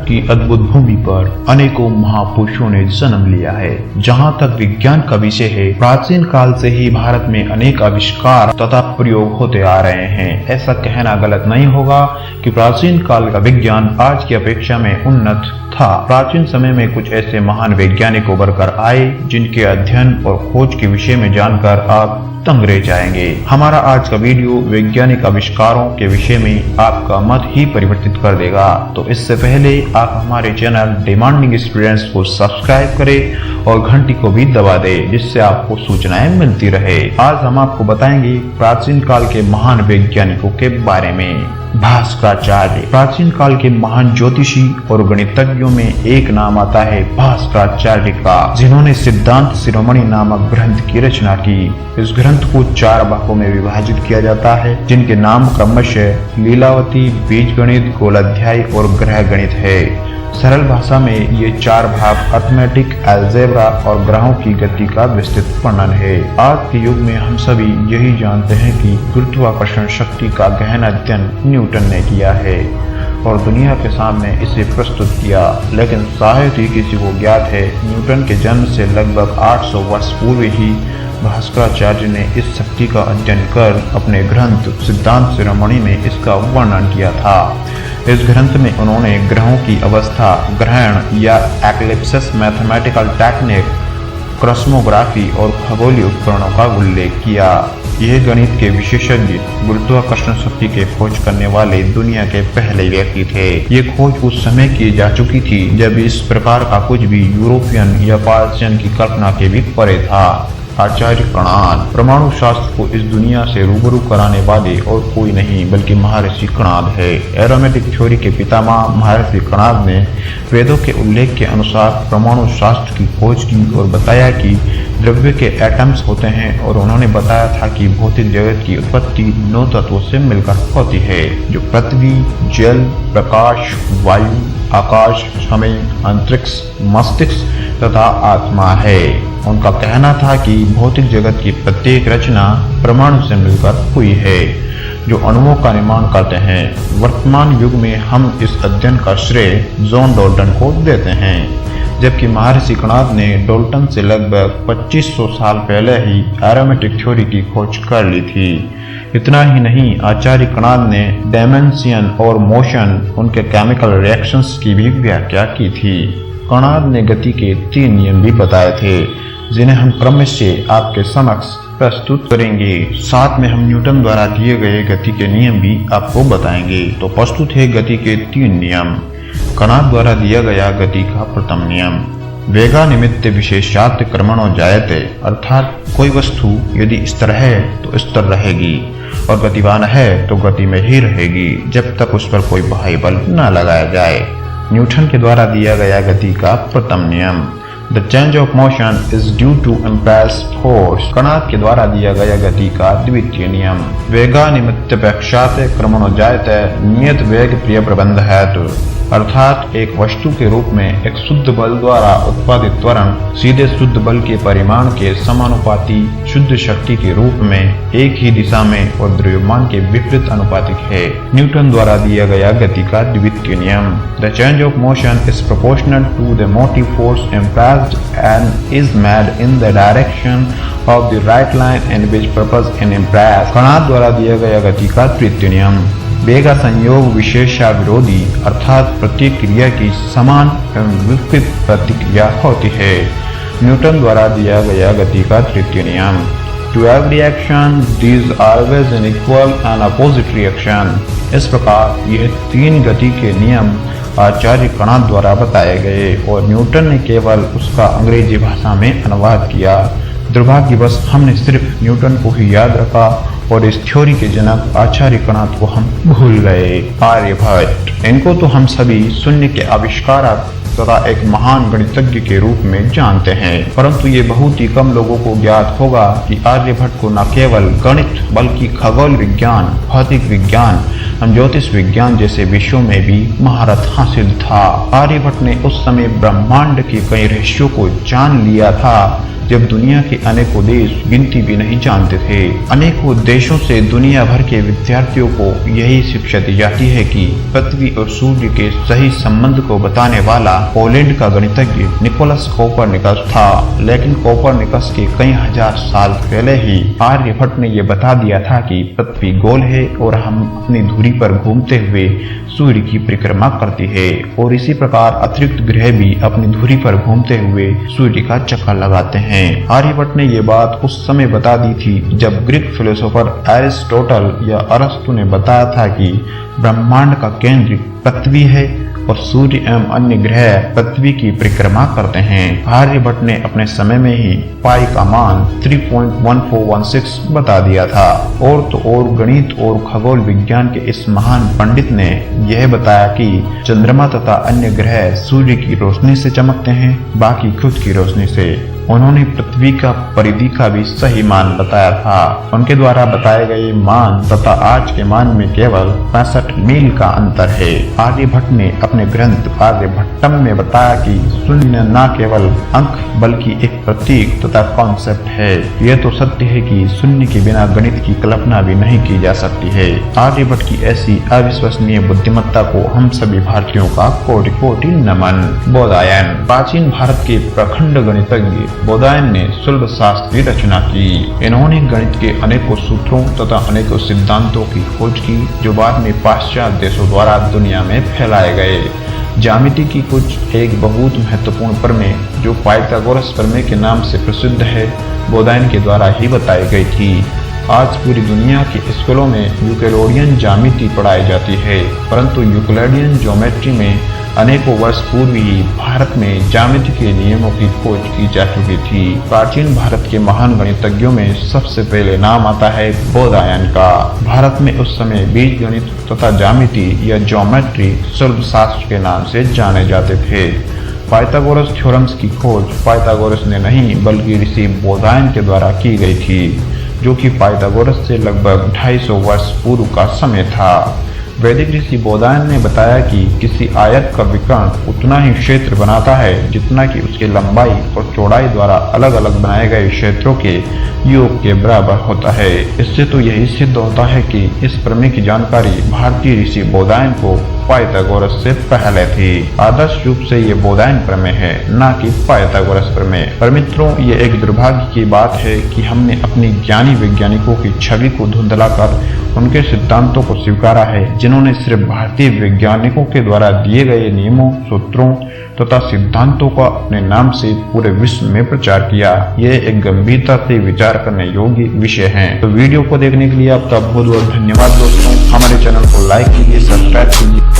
की अद्भुत भूमि पर अनेकों महापुरुषों ने जन्म लिया है। जहाँ तक विज्ञान का विषय है, प्राचीन काल से ही भारत में अनेक आविष्कार तथा प्रयोग होते आ रहे हैं। ऐसा कहना गलत नहीं होगा कि प्राचीन काल का विज्ञान आज की अपेक्षा में उन्नत था। प्राचीन समय में कुछ ऐसे महान वैज्ञानिक उभर कर आए जिनके अध्ययन और खोज के विषय में जानकर आप दंग रह जाएंगे। हमारा आज का वीडियो वैज्ञानिक आविष्कारों के विषय में आपका मत ही परिवर्तित कर देगा। तो इससे पहले आप हमारे चैनल डिमांडिंग स्टूडेंट्स को सब्सक्राइब करें और घंटी को भी दबा दें, जिससे आपको सूचनाएं मिलती रहे। आज हम आपको बताएंगे प्राचीन काल के महान वैज्ञानिकों के बारे में। भास्कराचार्य प्राचीन काल के महान ज्योतिषी और गणितज्ञों में एक नाम आता है भास्कराचार्य का, जिन्होंने सिद्धांत शिरोमणि नामक ग्रंथ की रचना की। इस ग्रंथ को 4 भागों में विभाजित किया जाता है, जिनके नाम क्रमशः लीलावती, बीजगणित, गोलाध्याय और ग्रह गणित है। सरल भाषा में ये 4 भाग अर्थमेटिक, अलजेब्रा और ग्रहों की गति का विस्तृत वर्णन है। आज के युग में हम सभी यही जानते हैं कि गुरुत्वाकर्षण शक्ति का गहन अध्ययन न्यूटन ने किया है और दुनिया के सामने इसे प्रस्तुत किया। लेकिन शायद ही किसी को ज्ञात है, न्यूटन के जन्म से लगभग 800 वर्ष पूर्व ही भास्कराचार्य ने इस शक्ति का अध्ययन कर अपने ग्रंथ सिद्धांत शिरोमणि में इसका वर्णन किया था। इस ग्रंथ में उन्होंने ग्रहों की अवस्था, ग्रहण या एक्लिप्सिस, मैथमेटिकल टेक्निक, क्रॉस्मोग्राफी और खगोलीय उपकरणों का उल्लेख किया। यह गणित के विशेषज्ञ, गुरुत्वाकर्षण शक्ति के खोज करने वाले दुनिया के पहले व्यक्ति थे। ये खोज उस समय की जा चुकी थी जब इस प्रकार का कुछ भी यूरोपियन या पारसियन की कल्पना के भी परे था। आचार्य कणाद परमाणु शास्त्र को इस दुनिया से रूबरू कराने वाले और कोई नहीं बल्कि महर्षि कणाद है। एरोमेटिक थ्योरी के पितामह महर्षि कणाद ने वेदों के उल्लेख के अनुसार परमाणु शास्त्र की खोज की और बताया कि द्रव्य के एटम्स होते हैं, और उन्होंने बताया था कि भौतिक जगत की उत्पत्ति 9 तत्वों से मिलकर होती है, जो पृथ्वी, जल, प्रकाश, वायु, आकाश, समय, अंतरिक्ष, मस्तिष्क तथा आत्मा है। उनका कहना था कि भौतिक जगत की प्रत्येक रचना परमाणु से मिलकर हुई है, जो अणुओं का निर्माण करते हैं। वर्तमान युग में हम इस अध्ययन का श्रेय जॉन डाल्टन को देते हैं, जबकि महर्षि कणाद ने डाल्टन से लगभग 2500 साल पहले ही एरोमेटिक थ्योरी की खोज कर ली थी। इतना ही नहीं, आचार्य कणाद ने डायमेंशन और मोशन, उनके केमिकल रिएक्शंस की भी व्याख्या की थी। कणाद ने गति के 3 नियम भी बताए थे, जिन्हें हम क्रमशः आपके समक्ष प्रस्तुत करेंगे। साथ में हम न्यूटन द्वारा दिए गए गति के नियम भी आपको बताएंगे। तो प्रस्तुत है गति के 3 नियम। कणाद द्वारा दिया गया गति का प्रथम नियम, वेगा निमित्त विशेषात् क्रमणो जायते, अर्थात कोई वस्तु यदि स्थिर है तो स्थिर रहेगी और गतिवान है तो गति में ही रहेगी जब तक उस पर कोई बाह्य बल न लगाया जाए। न्यूटन के द्वारा दिया गया गति का प्रथम नियम, the change of motion is due to impulse force. Kanad के द्वारा दिया गया गति का द्वितीय नियम, वेगा निमित्तपेक्षात् क्रमणो जायते, नियत वेग प्रिय प्रबंध हेतु, अर्थात एक वस्तु के रूप में एक शुद्ध बल द्वारा उत्पादित त्वरण सीधे शुद्ध बल के परिमाण के समानुपाती शुद्ध शक्ति के रूप में एक ही दिशा में और द्रव्यमान के विपरीत अनुपातिक है। न्यूटन द्वारा दिया गया गति का द्वितीय नियम, the change of motion is proportional to the motive force impressed and is made in the direction of the right line in which purpose in impress. Kanad द्वारा दिया गया गति का तृतीय नियम, वेगा संयोग विशेषा विरोधी, अर्थात प्रत्येक क्रिया की समान एवं विपरीत प्रतिक्रिया होती है। न्यूटन द्वारा दिया गया गति का तृतीय नियम, to every action these always an equal and opposite reaction. इस प्रकार यह 3 गति के नियम आचार्य कणाद द्वारा बताए गए और न्यूटन ने केवल उसका अंग्रेजी भाषा में अनुवाद किया। दुर्भाग्यवश हमने सिर्फ न्यूटन को ही याद रखा और इस थ्योरी के जनक आचार्य कणाद को हम भूल गए। आर्यभट्ट, इनको तो हम सभी शून्य के आविष्कारक तथा एक महान गणितज्ञ के रूप में जानते हैं, परंतु ये बहुत ही कम लोगों को ज्ञात होगा कि आर्यभट्ट को न केवल गणित बल्कि खगोल विज्ञान, भौतिक विज्ञान, ज्योतिष विज्ञान जैसे विषयों में भी महारत हासिल था। आर्यभट्ट ने उस समय ब्रह्मांड के कई रहस्यों को जान लिया था जब दुनिया के अनेकों देश गिनती भी नहीं जानते थे। अनेकों देशों से दुनिया भर के विद्यार्थियों को यही शिक्षा दी जाती है कि पृथ्वी और सूर्य के सही संबंध को बताने वाला पोलैंड का गणितज्ञ निकोलस कोपरनिकस था। लेकिन कोपरनिकस के कई हजार साल पहले ही आर्यभट्ट ने यह बता दिया था कि पृथ्वी गोल है और हम अपनी धुरी पर घूमते हुए सूर्य की परिक्रमा करती है, और इसी प्रकार अतिरिक्त ग्रह भी अपनी धुरी पर घूमते हुए सूर्य का चक्कर लगाते हैं। आर्यभट्ट ने यह बात उस समय बता दी थी जब ग्रीक फिलोसोफर एरिस्टोटल या अरस्तु ने बताया था कि ब्रह्मांड का केंद्र पृथ्वी है और सूर्य एवं अन्य ग्रह पृथ्वी की परिक्रमा करते हैं। आर्यभट्ट ने अपने समय में ही पाई का मान 3.1416 बता दिया था। और तो और गणित और खगोल विज्ञान के इस महान पंडित ने यह बताया कि चंद्रमा तथा अन्य ग्रह सूर्य की रोशनी से चमकते हैं, बाकी खुद की रोशनी से। उन्होंने पृथ्वी का परिधि का भी सही मान बताया था। उनके द्वारा बताए गए मान तथा आज के मान में केवल 65 मील का अंतर है। आर्यभट्ट ने अपने ग्रंथ आर्यभट्टम में बताया कि शून्य न केवल अंक बल्कि एक प्रतीक तथा कॉन्सेप्ट है। यह तो सत्य है कि शून्य के बिना गणित की कल्पना भी नहीं की जा सकती है। आर्यभट्ट की ऐसी अविश्वसनीय बुद्धिमत्ता को हम सभी भारतीयों का कोटि कोटि नमन। बोधायन। प्राचीन भारत के प्रखंड गणितज्ञ बोधायन ने सुलभ शास्त्र की रचना की। इन्होंने गणित के अनेकों सूत्रों तथा अनेकों सिद्धांतों की खोज की जो बाद में पाश्चात्य देशों द्वारा दुनिया में फैलाए गए। ज्यामिति की कुछ एक बहुत महत्वपूर्ण प्रमेय जो पाइथागोरस प्रमेय के नाम से प्रसिद्ध है, बोधायन के द्वारा ही बताई गई थी। आज पूरी दुनिया के स्कूलों में यूक्लिडियन ज्यामिति पढ़ाई जाती है, परंतु यूक्लिडियन ज्योमेट्री में अनेकों वर्ष पूर्व ही भारत में ज्यामिति के नियमों की खोज की जा चुकी थी। प्राचीन भारत के महान गणितज्ञों में सबसे पहले नाम आता है बोधायन का। भारत में उस समय बीज गणित तथा ज्यामिति या ज्योमेट्री सुलभ शास्त्र के नाम से जाने जाते थे। पाइथागोरस थ्योरम्स की खोज पाइथागोरस ने नहीं बल्कि ऋषि बोधायन के द्वारा की गई थी, जो कि पाइथागोरस से लगभग 250 वर्ष पूर्व का समय था। वैदिक ऋषि बोधायन ने बताया कि किसी आयत का विकर्ण उतना ही क्षेत्र बनाता है जितना कि उसकी लंबाई और चौड़ाई द्वारा अलग अलग बनाए गए क्षेत्रों के योग के बराबर होता है। इससे तो यही सिद्ध होता है कि इस प्रमेय की जानकारी भारतीय ऋषि बोधायन को पाइथागोरस से पहले थी। आदर्श रूप से ये बोधायन प्रमेय है, न कि पाइथागोरस प्रमेय। पर मित्रों, ये एक दुर्भाग्य की बात है कि हमने अपनी ज्ञानी वैज्ञानिकों की छवि को धुंधलाकर उनके सिद्धांतों को स्वीकारा है, जिन्होंने सिर्फ भारतीय वैज्ञानिकों के द्वारा दिए गए नियमों, सूत्रों तथा सिद्धांतों का अपने नाम से पूरे विश्व में प्रचार किया। यह एक गंभीरता से विचार करने योग्य विषय है। तो वीडियो को देखने के लिए आपका बहुत बहुत धन्यवाद दोस्तों। हमारे चैनल को लाइक कीजिए, सब्सक्राइब कीजिए।